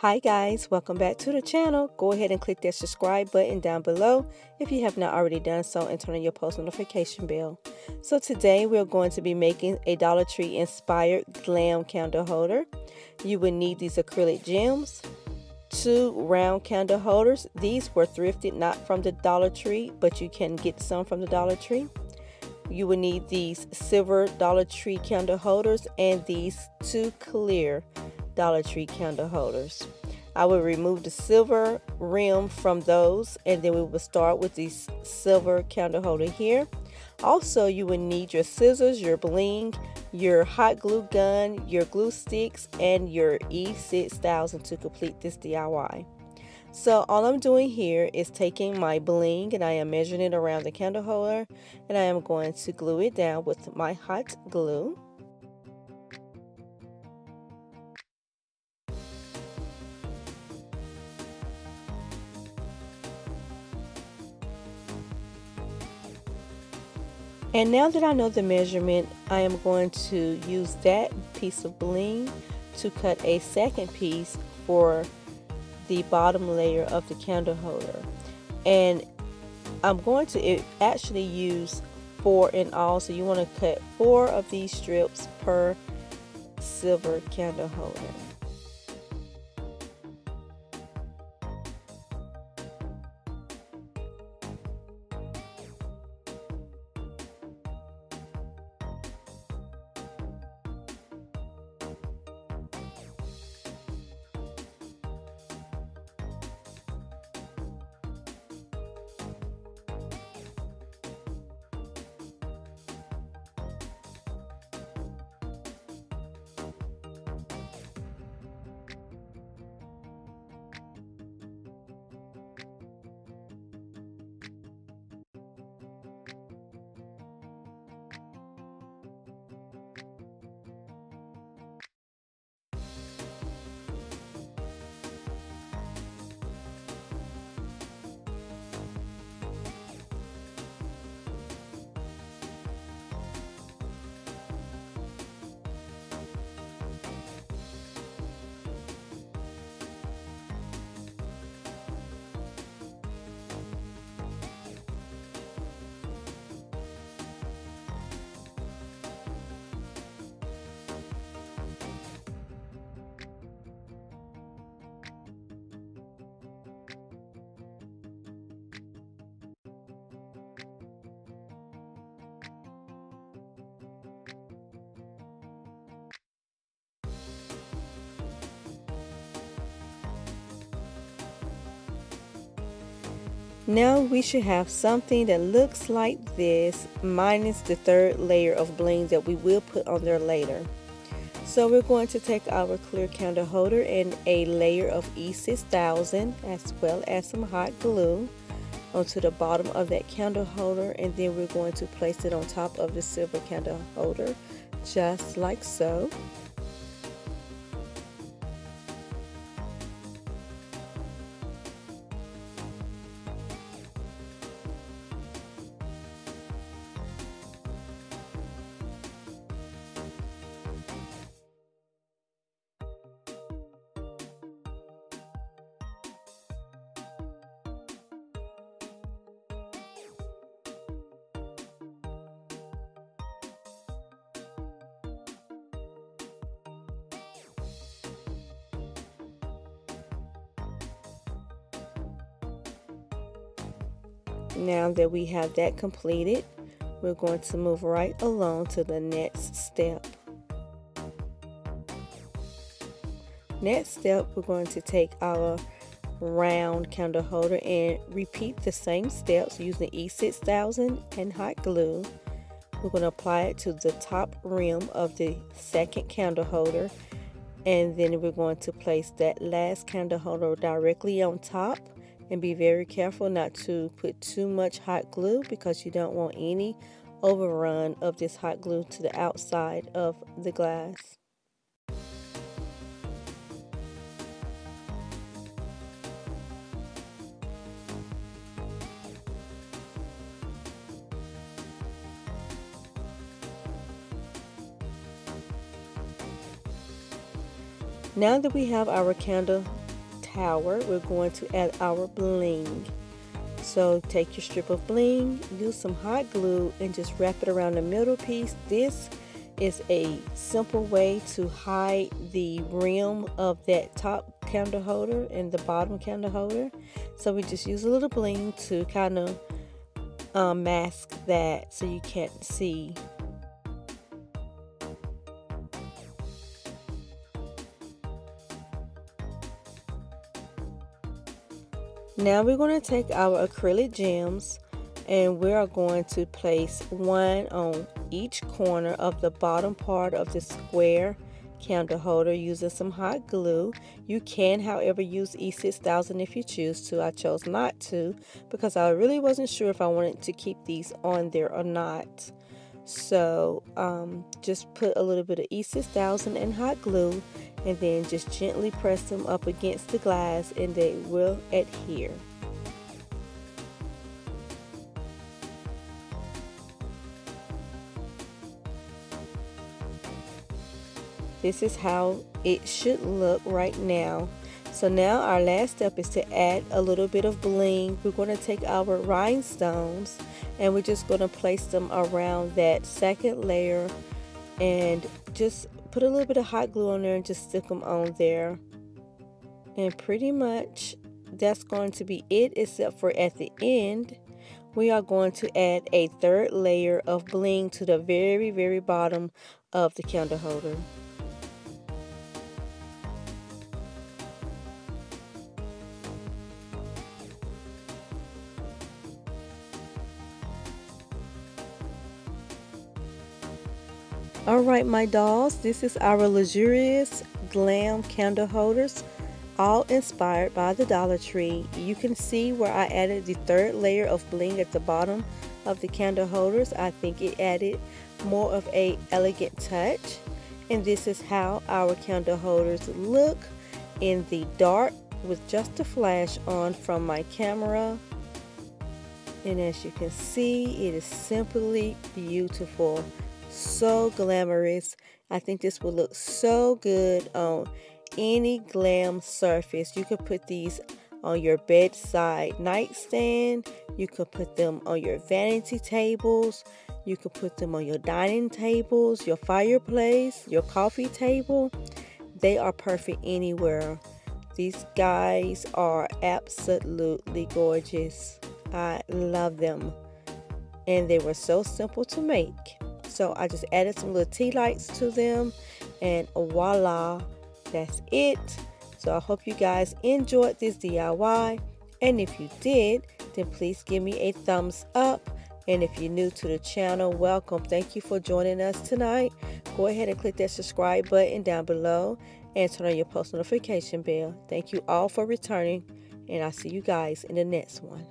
Hi guys, welcome back to the channel. Go ahead and click that subscribe button down below if you have not already done so, and turn on your post notification bell. So today we're going to be making a Dollar Tree inspired glam candle holder. You will need these acrylic gems, 2 round candle holders. These were thrifted, not from the Dollar Tree, but you can get some from the Dollar Tree. You will need these silver Dollar Tree candle holders and these 2 clear Dollar Tree candle holders. I will remove the silver rim from those, and then we will start with this silver candle holder here. Also, you will need your scissors, your bling, your hot glue gun, your glue sticks, and your E6000 to complete this DIY. So all I'm doing here is taking my bling and I am measuring it around the candle holder, and I am going to glue it down with my hot glue. And now that I know the measurement, I am going to use that piece of bling to cut a second piece for the bottom layer of the candle holder. And I'm going to actually use 4 in all, so you want to cut 4 of these strips per silver candle holder. Now we should have something that looks like this, minus the 3rd layer of bling that we will put on there later. So we're going to take our clear candle holder and a layer of E6000 as well as some hot glue onto the bottom of that candle holder, and then we're going to place it on top of the silver candle holder, just like so. Now that we have that completed, we're going to move right along to the next step. Next step, we're going to take our round candle holder and repeat the same steps using E6000 and hot glue. We're going to apply it to the top rim of the second candle holder, and then we're going to place that last candle holder directly on top. And be very careful not to put too much hot glue, because you don't want any overrun of this hot glue to the outside of the glass. Now that we have our candle power, we're going to add our bling. So take your strip of bling, use some hot glue, and just wrap it around the middle piece. This is a simple way to hide the rim of that top candle holder and the bottom candle holder. So we just use a little bling to kind of mask that so you can't see. Now we're going to take our acrylic gems and we are going to place one on each corner of the bottom part of the square candle holder using some hot glue. You can, however, use E6000 if you choose to. I chose not to because I really wasn't sure if I wanted to keep these on there or not. So just put a little bit of E6000 and hot glue and then just gently press them up against the glass and they will adhere. This is how it should look right now. So now our last step is to add a little bit of bling. We're going to take our rhinestones and we're just going to place them around that second layer and just put a little bit of hot glue on there and just stick them on there. And pretty much that's going to be it, except for at the end we are going to add a third layer of bling to the very bottom of the candle holder. Alright my dolls, this is our luxurious glam candle holders, all inspired by the Dollar Tree. You can see where I added the third layer of bling at the bottom of the candle holders. I think it added more of a elegant touch. And this is how our candle holders look in the dark with just a flash on from my camera. And as you can see, it is simply beautiful. So glamorous. I think this will look so good on any glam surface. You could put these on your bedside nightstand. You could put them on your vanity tables. You could put them on your dining tables, your fireplace, your coffee table. They are perfect anywhere. These guys are absolutely gorgeous. I love them. And they were so simple to make. So I just added some little tea lights to them and voila, that's it. So I hope you guys enjoyed this DIY, and if you did, then please give me a thumbs up. And if you're new to the channel, welcome. Thank you for joining us tonight. Go ahead and click that subscribe button down below and turn on your post notification bell. Thank you all for returning, and I'll see you guys in the next one.